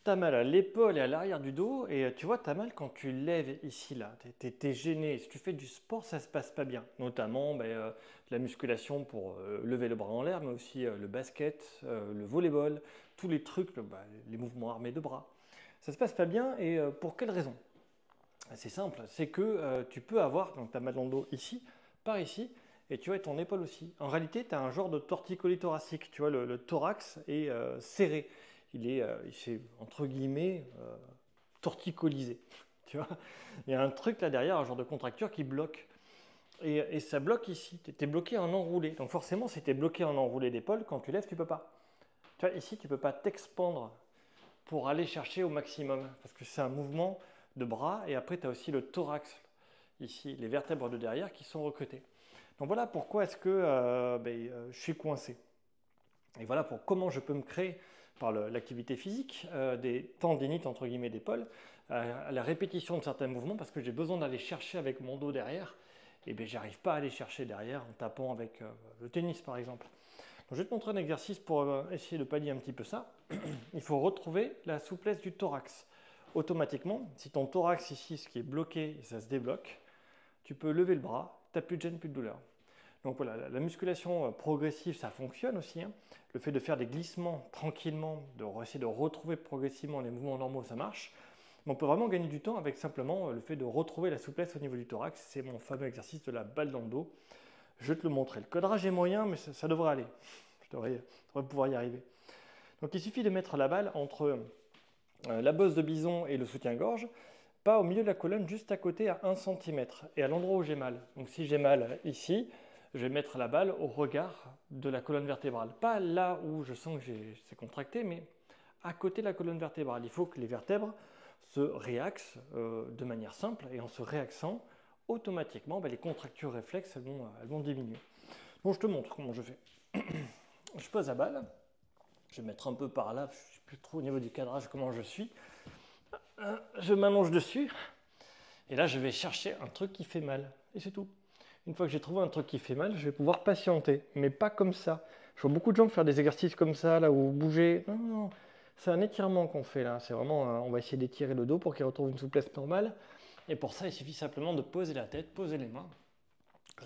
tu as mal à l'épaule et à l'arrière du dos, et tu vois, tu as mal quand tu lèves ici, là. Tu es gêné. Si tu fais du sport, ça se passe pas bien. Notamment de la musculation pour lever le bras en l'air, mais aussi le basket, le volleyball, tous les trucs, les mouvements armés de bras. Ça se passe pas bien, et pour quelle raison? C'est simple, c'est que tu peux avoir, donc tu as mal dans le dos ici, par ici, et tu vois ton épaule aussi. En réalité, tu as un genre de torticolis thoracique, tu vois, le thorax est serré. Il s'est, entre guillemets, torticolisé. Tu vois, il y a un truc là derrière, un genre de contracture qui bloque. Et ça bloque ici, tu es bloqué en enroulé. Donc forcément, si tu es bloqué en enroulé d'épaule, quand tu lèves, tu peux pas. Tu vois, ici, tu peux pas t'expandre pour aller chercher au maximum. Parce que c'est un mouvement de bras et après tu as aussi le thorax, ici, les vertèbres de derrière qui sont recrutées. Donc voilà pourquoi est-ce que je suis coincé. Et voilà pour comment je peux me créer par l'activité physique des tendinites entre guillemets d'épaule, à la répétition de certains mouvements parce que j'ai besoin d'aller chercher avec mon dos derrière et bien j'arrive pas à aller chercher derrière en tapant avec le tennis par exemple. Donc, je vais te montrer un exercice pour essayer de pallier un petit peu ça. Il faut retrouver la souplesse du thorax. Automatiquement, si ton thorax ici, ce qui est bloqué, ça se débloque, tu peux lever le bras, tu n'as plus de gêne, plus de douleur. Donc voilà, la musculation progressive, ça fonctionne aussi. Hein. Le fait de faire des glissements tranquillement, essayer de retrouver progressivement les mouvements normaux, ça marche. Mais on peut vraiment gagner du temps avec simplement le fait de retrouver la souplesse au niveau du thorax. C'est mon fameux exercice de la balle dans le dos. Je vais te le montrer. Le cadrage est moyen, mais ça devrait aller. Je devrais pouvoir y arriver. Donc il suffit de mettre la balle entre la bosse de bison et le soutien-gorge, pas au milieu de la colonne, juste à côté à 1 cm et à l'endroit où j'ai mal. Donc si j'ai mal ici, je vais mettre la balle au regard de la colonne vertébrale. Pas là où je sens que c'est contracté, mais à côté de la colonne vertébrale. Il faut que les vertèbres se réaxent de manière simple et en se réaxant, automatiquement, les contractures réflexes elles vont diminuer. Bon, je te montre comment je fais. Je pose la balle. Je vais mettre un peu par là, je ne sais plus trop au niveau du cadrage comment je suis. Je m'allonge dessus. Et là, je vais chercher un truc qui fait mal. Et c'est tout. Une fois que j'ai trouvé un truc qui fait mal, je vais pouvoir patienter. Mais pas comme ça. Je vois beaucoup de gens faire des exercices comme ça, là, ou bouger. Non, non, non. C'est un étirement qu'on fait là. C'est vraiment, on va essayer d'étirer le dos pour qu'il retrouve une souplesse normale. Et pour ça, il suffit simplement de poser la tête, poser les mains.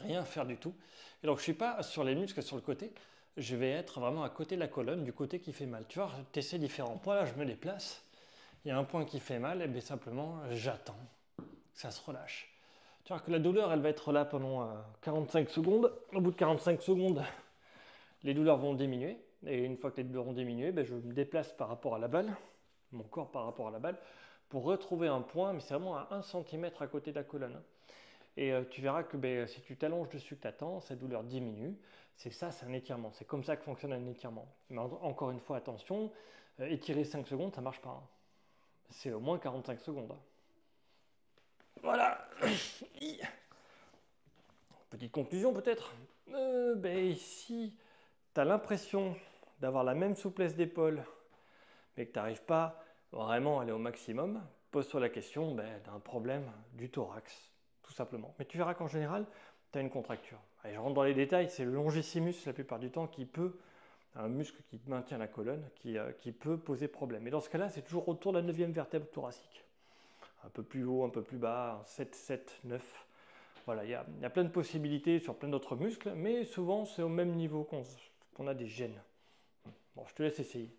Rien faire du tout. Et donc, je ne suis pas sur les muscles sur le côté. Je vais être vraiment à côté de la colonne, du côté qui fait mal. Tu vois, tu essaies différents points. Là, je me déplace. Il y a un point qui fait mal. Et bien simplement, j'attends que ça se relâche. Tu vois que la douleur, elle va être là pendant 45 secondes. Au bout de 45 secondes, les douleurs vont diminuer. Et une fois que les douleurs ont diminué, je me déplace par rapport à la balle, mon corps par rapport à la balle, pour retrouver un point, mais c'est vraiment à 1 cm à côté de la colonne. Et tu verras que si tu t'allonges dessus, que tu attends, cette douleur diminue. C'est ça, c'est un étirement. C'est comme ça que fonctionne un étirement. Mais encore une fois, attention, étirer 5 secondes, ça ne marche pas. Hein. C'est au moins 45 secondes. Voilà. Petite conclusion peut-être. Si tu as l'impression d'avoir la même souplesse d'épaule, mais que tu n'arrives pas vraiment à aller au maximum, pose-toi la question d'un problème du thorax, tout simplement. Mais tu verras qu'en général, tu as une contracture. Allez, je rentre dans les détails, c'est le longissimus la plupart du temps qui peut, un muscle qui maintient la colonne, qui peut poser problème. Et dans ce cas-là, c'est toujours autour de la 9e vertèbre thoracique. Un peu plus haut, un peu plus bas, 7, 7, 9. Voilà, il y a plein de possibilités sur plein d'autres muscles, mais souvent c'est au même niveau qu'on a des gènes. Bon, je te laisse essayer.